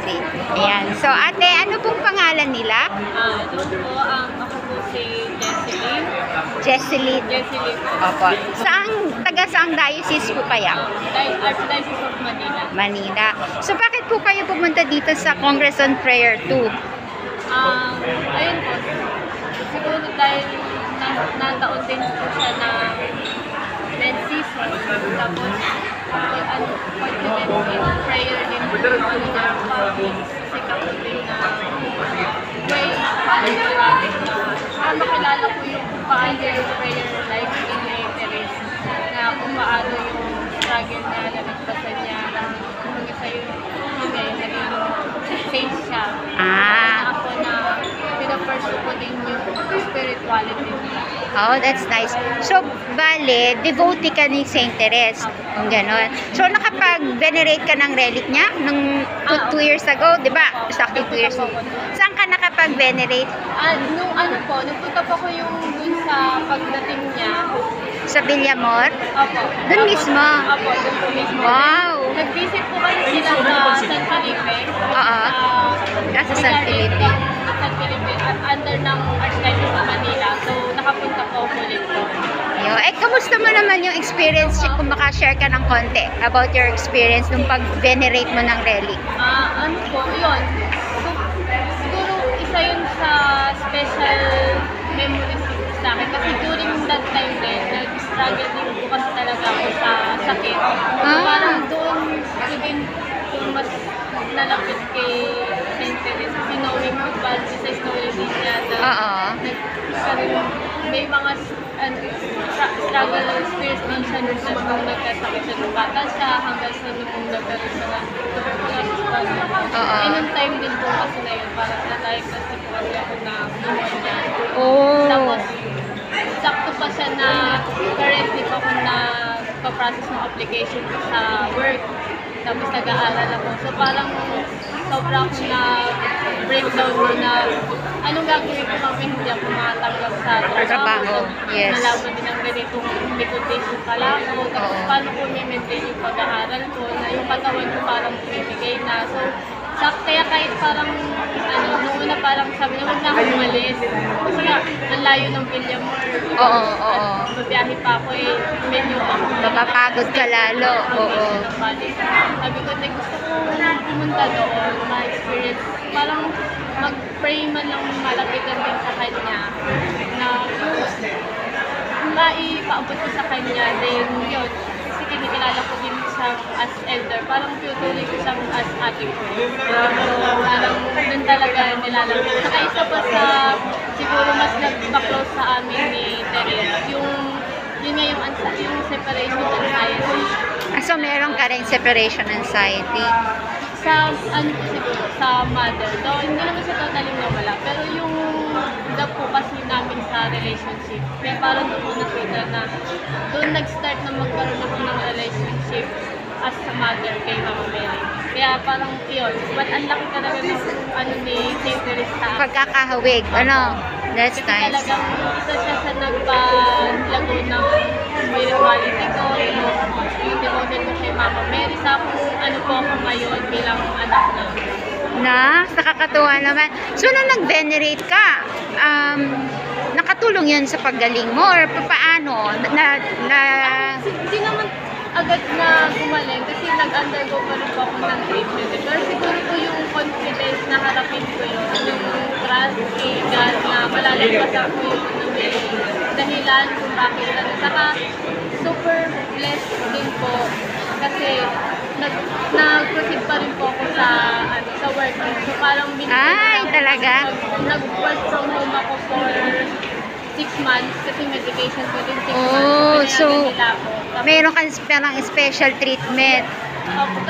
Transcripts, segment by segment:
Street. Ayan. So, ate, ano pong pangalan nila? Ito po, ako po si Jesseline. Jesseline. Jesseline. Opo. Taga-saang diocese po kaya? Archdiocese of Manila. Manila. So, bakit po kayo pumunta dito sa Congress on Prayer 2? Ayun po. Siguro dahil nataon din po siya na Red season. Tapos, confident in prayer din po. Sikap po din na way, makilala po yung kung paano yung prayer life in Mary Teresa. Na kung paano yung struggle niya, nalagpasan niya. Kung isa yung naging saint siya. Ako na pinapursue ko din yung spirituality niya. Oh, that's nice. So, bale, devotee ka ni Saint Therese. Kung gano'n. So, nakapag-venerate ka ng relic niya nung 2 years ago, di ba? Exactly 2 years ago. Saan ka nakapag-venerate? Nagpunta pa ko yung dun sa pagdating niya. Sa Villamor? Opo. Doon mismo? Opo, doon po mismo. Wow! Nag-visit po kasi sila sa San Felipe. Oo. Nasa San Felipe. San Felipe, under ng Archdiocese of Manila. So, nakapunta po ako ulit po. Kamusta mo naman yung experience kung makashare ka ng konti about your experience nung pag-venerate mo ng relic? Ano po, yun. So, siguro isa yun sa special memories sa akin. Kasi during that time din, nag-struggle din po kasi talaga ako sa sakit. Parang doon, din kung mas nalapit kay Saint Teresa, sinowing ko pa sa story din niya na may mga struggle experience din siya nung nagkasakit siya nung bata siya hanggang sa nung nagkaroon siya ng tuberculosis pa. Nung time din po kasi na yun, parang na-diagnose po kasi ako na pneumonia. Tapos, sakto pa siya na currently po ako na pa-process ng application sa work. Tapos nag-aaral ako. So parang sobra ako na breakdown mo na anong gagawin ko kami hindi ako makatanggap sa trabaho. Yes. Nalaman din ang ganitong reputation pala ako. Tapos paano ko i-maintain yung pag-aaral ko na yung katawan ko parang bumibigay na. So, kaya kahit parang nung una parang sabi niya, huwag na akong umalis. Kasi nga, ang layo ng Villamor. Mabiyahe pa ako medyo ako. Mapapagod ka lalo. Sabi ko, gusto ko pumunta doon, ma-experience. Parang mag-pray man lang malapitan din sa kanya. Na maipaabot ko sa kanya. Then yun, kasi kinikilala ko din siya as elder. Parang tutuloy ko siyang as ate ko. So parang dun talaga nilalapit. Saka isa pa sa siguro mas nagpa-close sa amin ni Teresa. Yun nga yung separation anxiety. So meron ka rin separation anxiety? Sa siguro, sa mother. Though hindi naman siya totally nawala. Pero yung gap po kasi namin sa relationship. Kaya parang doon nakita na doon nag-start na magkaroon ako ng relationship as a mother kay Mama Mary. Kaya parang yun. But ang laki talaga ng ni Saint Teresa. Pagkakahawig. That's kasi nice. Talagang isa siya sa nagpalago ng spirituality ko. Yung devoted ko kay Mama Mary. Sa kung ano po ako ngayon bilang anak na. Nakakatuwa naman. So, nung nag-venerate ka, nakatulong yun sa paggaling mo? Or paano? Hindi naman agad na gumaling kasi nag-undergo pa rin po ako ng treatment. Pero siguro po yung confidence na harapin ko yun, yung trust kay God na malalagpasan ko yung dahilan kung bakit. Saka super blessed din po kasi nag-proceed pa rin po ako sa work ko. So parang talaga? Nag-work from home ako for 6 months kasi medication ko din 6 months. So meron kang parang special treatment.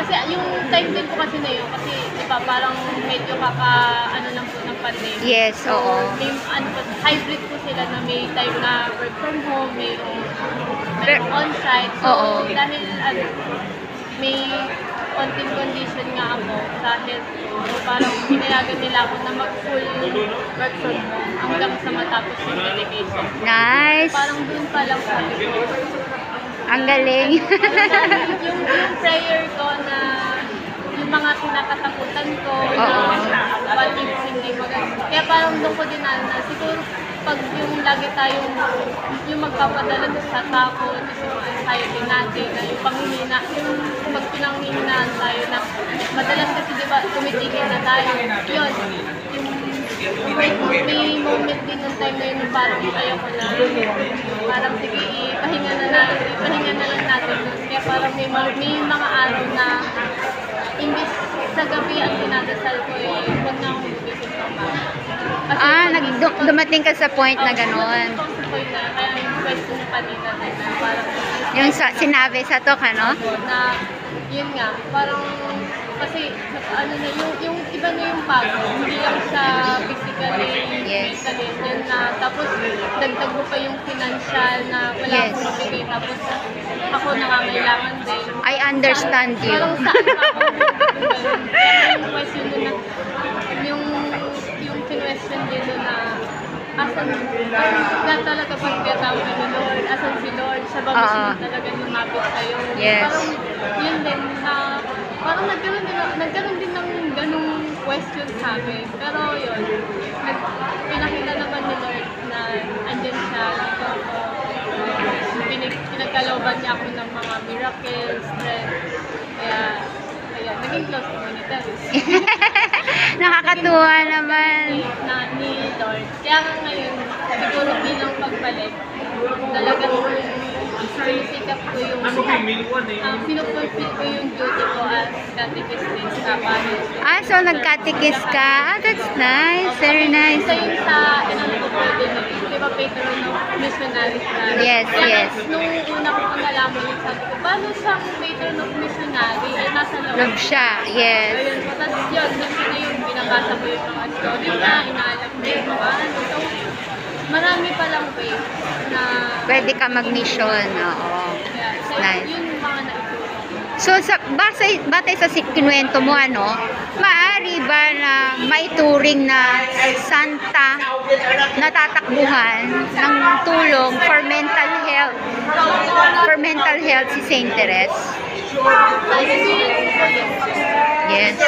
Kasi yung time din ko kasi na yun, kasi diba parang medyo lang po ng pandemic. Yes, oo. May, hybrid po sila na may time na work from home, may on-site. So dahil may konting condition nga ako sa health ko. So parang pinayagan nila ako na mag-full work from home hanggang sa matapos yung medication. Nice! Parang dun pa lang sabi ko. Ang galing. yung prayer ko na yung mga kinakatakutan ko na what if hindi maganda. Kaya parang doon ko din na siguro pag yung lagi tayong yung magpapadala sa takot, yung anxiety natin, na yung panghihina, yung pag pinanghihinaan tayo na madalas kasi di ba tumitigil na tayo. Yun, may moment din nung time na yun na parang ayaw ko na, parang sige, ipahinga na lang natin. Kaya parang may mga araw na imbis sa gabi ang dinadasal ko huwag na akong bumisit ng mga. Dumating ka sa point na gano'n. Sa point na, kaya yung question na kanina na parang Yung sinabi sa talk, ano? na yun nga, parang kasi ano na yung iba na yung pagod, hindi lang sa physically, Yes. mentally, yun na tapos dagdag mo pa yung financial na wala Yes. akong mabigay, tapos ako nangangailangan din. I understand you. Parang saan pa ako parang yung question doon na yung question din doon na asan na talaga pag tinatawag ni Lord, asan si Lord, siya ba gusto mo talaga lumapit sa'yo? Yes. Parang yun din na parang nagkaroon din ng ganung question sa akin. Pero yun, pinakita naman ni Lord na andyan siya, dito ako. Pinagkalooban niya ako ng mga miracles, strength. Kaya naging close ko ni Teresa. Nakakatuwa naman. Ni Lord. Kaya nga ngayon, siguro bilang pagbalik, talagang sinisikap ko yung pinupulfil ko yung duty ko as catechist din sa parish. So nag-catechist ka? That's nice. Very nice. Isa yun sa inano ko pwede na di ba patron ng missionaries na. Yes, Kaya yes. nung una ko pang nalaman yun, sabi ko, paano siyang patron of missionary? Nasa Love loob. siya. Yes. Ayun, tapos yun, doon ko na yung binabasa ko yung mga story na, inaalam ko yung mga ano. So, marami palang ways na Pwede ka mag-mission. Oo. so, Nice. yun yung mga naituro. So, batay sa kinuwento mo, ano, maaari ba na maituring na santa natatakbuhan ng tulong for mental health si Saint Therese? Sa experience ko yun. Yes. In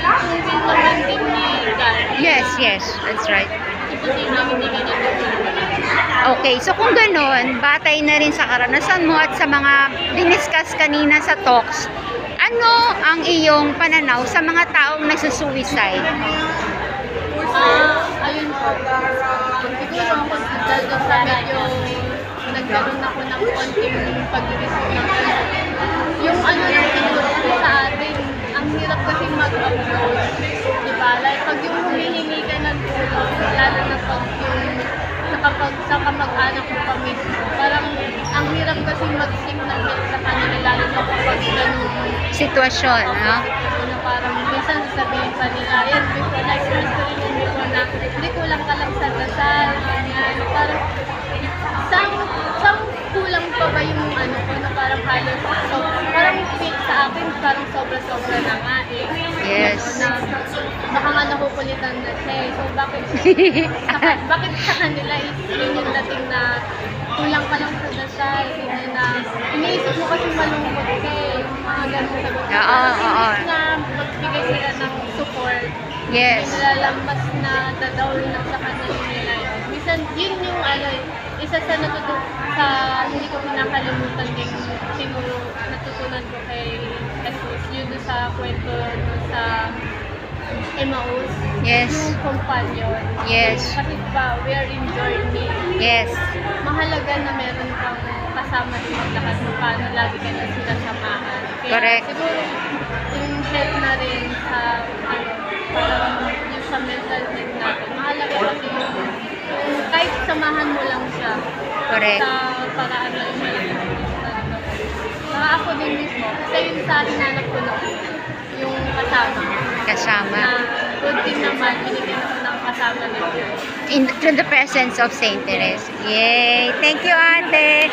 will naman din ni God. Yes, that's right. Imposible hindi kanya Okay, so kung ganon, batay na rin sa karanasan mo at sa mga diniscuss kanina sa talks, ano ang iyong pananaw sa mga taong nagsusuicide? Ayun po. Siguro ako dahil doon sa medyo nagkaroon ako ng konting pag-research ng yung ano yung tinuro ko sa atin, ang hirap kasi mag-upload. Diba? Like, pag yung humihingi ka ng tulong, lalo na pag yung sa kamag-anak mo pa mismo, parang ang hirap kasi mag-seek ng help sa kanila, lalo na kapag ganun Sitwasyon, no? na parang minsan sasabihin pa nila, yan, before, like, first rin yung before na, hindi kulang ka lang sa dasal, ganyan, parang, saan kulang pa ba yung ano ko na parang halos, so, parang feel sa akin, parang sobra-sobra na nga eh. Yes. Na, baka nga nakukulitan na siya eh. So, bakit sa kanila is yun yung dating na kulang ka lang sa dasal, ganyan na, iniisip mo kasi malungkot ka eh, yung mga ganun sagot. Oo. Na magbigay sila ng support, Yes. nilalambas na dadaw lang sa kanila nila. Minsan, yun yung ano, isa sa sa hindi ko pinakalimutan din siguro natutunan ko kay Jesus, yun doon sa kwento doon sa Emmaus, Yes. yung companion. Yes. Kasi diba, we are in journey. Yes. Mahalaga na meron kang kasama din lahat kung paano lagi ka na sila samahan. Kaya Correct. siguro yung help na rin sa yung sa mental health natin. Mahalaga kasi yung kahit samahan mo lang siya Correct. sa paraan na yung ako din mismo. Kasi yun sa hinanap ko noon, yung kasama. Kasama. Na good thing naman, binigyan ako ng kasama nito. In the presence of Saint Therese. Yay! Thank you, ate!